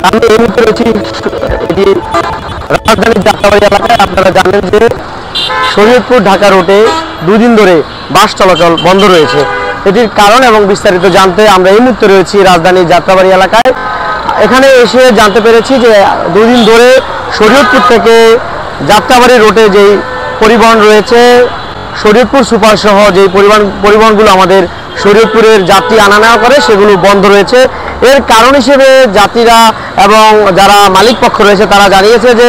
আমি এই মুহূর্তে রয়েছি এটি রাজধানীর যাত্রাবাড়ি এলাকায়। আপনারা জানেন যে শরীয়তপুর ঢাকা রোডে দুদিন ধরে বাস চলাচল বন্ধ রয়েছে। এটির কারণ এবং বিস্তারিত জানতে আমরা এই মুহূর্তে রয়েছি রাজধানীর যাত্রাবাড়ি এলাকায়। এখানে এসে জানতে পেরেছি যে দুদিন ধরে শরীয়তপুর থেকে যাত্রাবাড়ি রোডে যেই পরিবহন রয়েছে, শরীয়তপুর সুপার সহ যেই পরিবহনগুলো আমাদের শরীয়তপুরের যাত্রী আনা নেওয়া করে, সেগুলো বন্ধ রয়েছে। এর কারণ হিসেবে যাত্রীরা এবং যারা মালিক পক্ষ রয়েছে তারা জানিয়েছে যে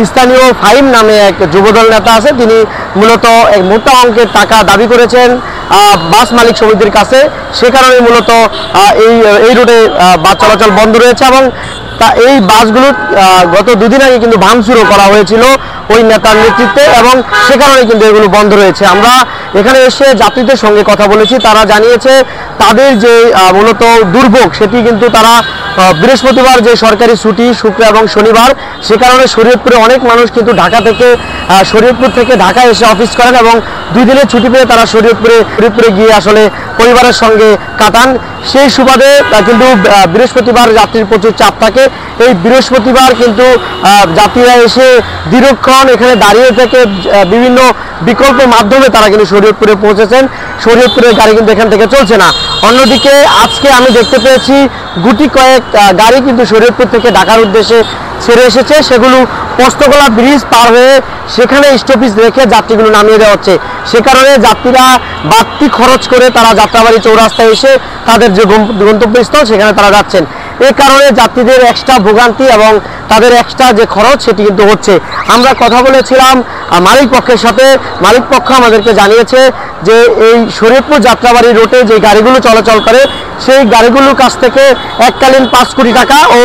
স্থানীয় ফাহিম নামে এক যুবদল নেতা আছে, তিনি মূলত এক মোটা অঙ্কের টাকা দাবি করেছেন বাস মালিক সমিতির কাছে। সে কারণে মূলত এই রুটে বাস চলাচল বন্ধ রয়েছে এবং এই বাসগুলো গত দুদিন আগে কিন্তু ভাঙচুরও করা হয়েছিল ওই নেতার নেতৃত্বে, এবং সে কারণে কিন্তু এগুলো বন্ধ রয়েছে। আমরা এখানে এসে যাত্রীদের সঙ্গে কথা বলেছি, তারা জানিয়েছে তাদের যে মূলত দুর্ভোগ সেটি কিন্তু তারা বৃহস্পতিবার যে সরকারি ছুটি, শুক্র এবং শনিবার, সে কারণে শরীয়তপুরে অনেক মানুষ কিন্তু শরীয়তপুর থেকে ঢাকায় এসে অফিস করেন এবং 2 দিনের ছুটি পেয়ে তারা শরীয়তপুরে গিয়ে আসলে পরিবারের সঙ্গে কাটান। সেই সুবাদে কিন্তু বৃহস্পতিবার যাত্রীর প্রচুর চাপ থাকে। এই বৃহস্পতিবার কিন্তু যাত্রীরা এসে দীর্ঘক্ষণ এখানে দাঁড়িয়ে থেকে বিভিন্ন বিকল্প মাধ্যমে তারা কিন্তু শরীয়তপুরে পৌঁছেছেন। শরীয়তপুরের গাড়ি কিন্তু এখান থেকে চলছে না। অন্যদিকে আজকে আমি দেখতে পেয়েছি গুটি কয়েক গাড়ি কিন্তু শরীয়তপুর থেকে ঢাকার উদ্দেশ্যে ছেড়ে এসেছে। সেগুলো পোস্তগোলা ব্রিজ পার হয়ে সেখানে স্টপেজ রেখে যাত্রীগুলো নামিয়ে দেওয়া হচ্ছে। সে কারণে যাত্রীরা বাড়তি খরচ করে তারা যাত্রাবাড়ি চৌরাস্তায় এসে তাদের যে গন্তব্যস্থল সেখানে তারা যাচ্ছেন। এই কারণে যাত্রীদের এক্সট্রা ভোগান্তি এবং তাদের এক্সট্রা যে খরচ সেটি কিন্তু হচ্ছে। আমরা কথা বলেছিলাম মালিক পক্ষের সাথে। মালিক পক্ষ আমাদেরকে জানিয়েছে যে এই শরীয়তপুর যাত্রাবাড়ি রুটে যে গাড়িগুলো চলাচল করে সেই গাড়িগুলোর কাছ থেকে এককালীন 5 কোটি টাকা ও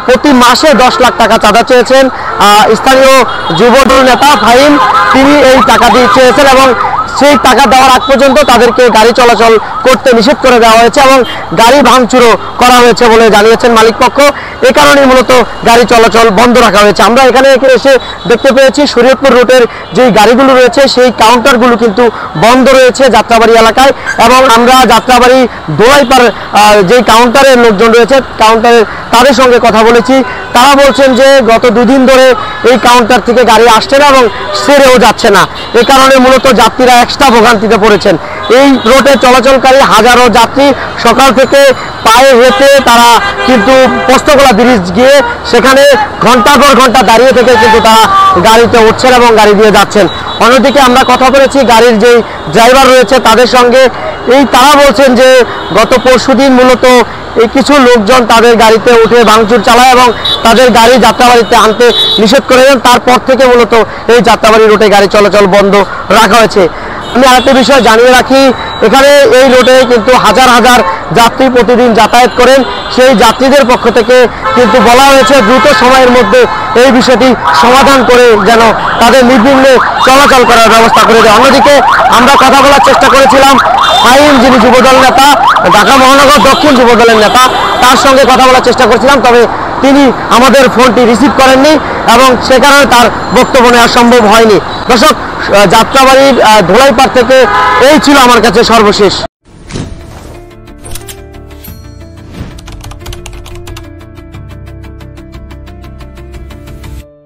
প্রতি মাসে 10 লাখ টাকা চাঁদা চেয়েছেন স্থানীয় যুবদল নেতা ফাহিম। তিনি এই টাকা দিয়ে চেয়েছেন এবং সেই টাকা দেওয়ার আগ পর্যন্ত তাদেরকে গাড়ি চলাচল করতে নিষেধ করে দেওয়া হয়েছে এবং গাড়ি ভাঙচুরও করা হয়েছে বলে জানিয়েছেন মালিক পক্ষ। এ কারণেই মূলত গাড়ি চলাচল বন্ধ রাখা হয়েছে। আমরা এখানে এসে দেখতে পেয়েছি শরীয়তপুর রুটের যেই গাড়িগুলো রয়েছে সেই কাউন্টারগুলো কিন্তু বন্ধ রয়েছে যাত্রাবাড়ি এলাকায়, এবং আমরা যাত্রাবাড়ি দোলাইপার যেই কাউন্টারের লোকজন রয়েছে তাদের সঙ্গে কথা বলেছি। তারা বলছেন যে গত 2 দিন ধরে এই কাউন্টার থেকে গাড়ি আসছে না এবং সেরেও যাচ্ছে না। এ কারণে মূলত যাত্রীরা এক্সট্রা ভোগান্তিতে পড়েছেন। এই রোডে চলাচলকারী হাজারো যাত্রী সকাল থেকে পায়ে হেঁটে তারা কিন্তু পোস্তগোলা ব্রিজ গিয়ে সেখানে ঘন্টার পর ঘন্টা দাঁড়িয়ে থেকে কিন্তু তারা গাড়িতে উঠছেন এবং গাড়ি দিয়ে যাচ্ছেন। অন্যদিকে আমরা কথা বলেছি গাড়ির যেই ড্রাইভার রয়েছে তাদের সঙ্গে। তারা বলছেন যে গত পরশুদিন মূলত এই কিছু লোকজন তাদের গাড়িতে উঠে ভাঙচুর চালায় এবং তাদের গাড়ি যাত্রাবাড়িতে আনতে নিষেধ করে দেন। তারপর থেকে মূলত এই যাত্রাবাড়ি রুটে গাড়ি চলাচল বন্ধ রাখা হয়েছে। আমি আরেকটা বিষয় জানিয়ে রাখি, এখানে এই রোডে কিন্তু হাজার হাজার যাত্রী প্রতিদিন যাতায়াত করেন। সেই যাত্রীদের পক্ষ থেকে কিন্তু বলা হয়েছে দ্রুত সময়ের মধ্যে এই বিষয়টি সমাধান করে যেন তাদের নির্বিঘ্নে চলাচল করার ব্যবস্থা করে দেয়। অন্যদিকে আমরা কথা বলার চেষ্টা করেছিলাম ফাহিম, যিনি যুবদল নেতা, ঢাকা মহানগর দক্ষিণ যুবদলের নেতা, তার সঙ্গে কথা বলার চেষ্টা করছিলাম, তবে তিনি আমাদের ফোনটি রিসিভ করেননি এবং সে কারণে তার বক্তব্য নেওয়া সম্ভব হয়নি। দর্শক, যাত্রাবাড়ির ধোলাইপাড় থেকে এই ছিল আমার কাছে সর্বশেষ।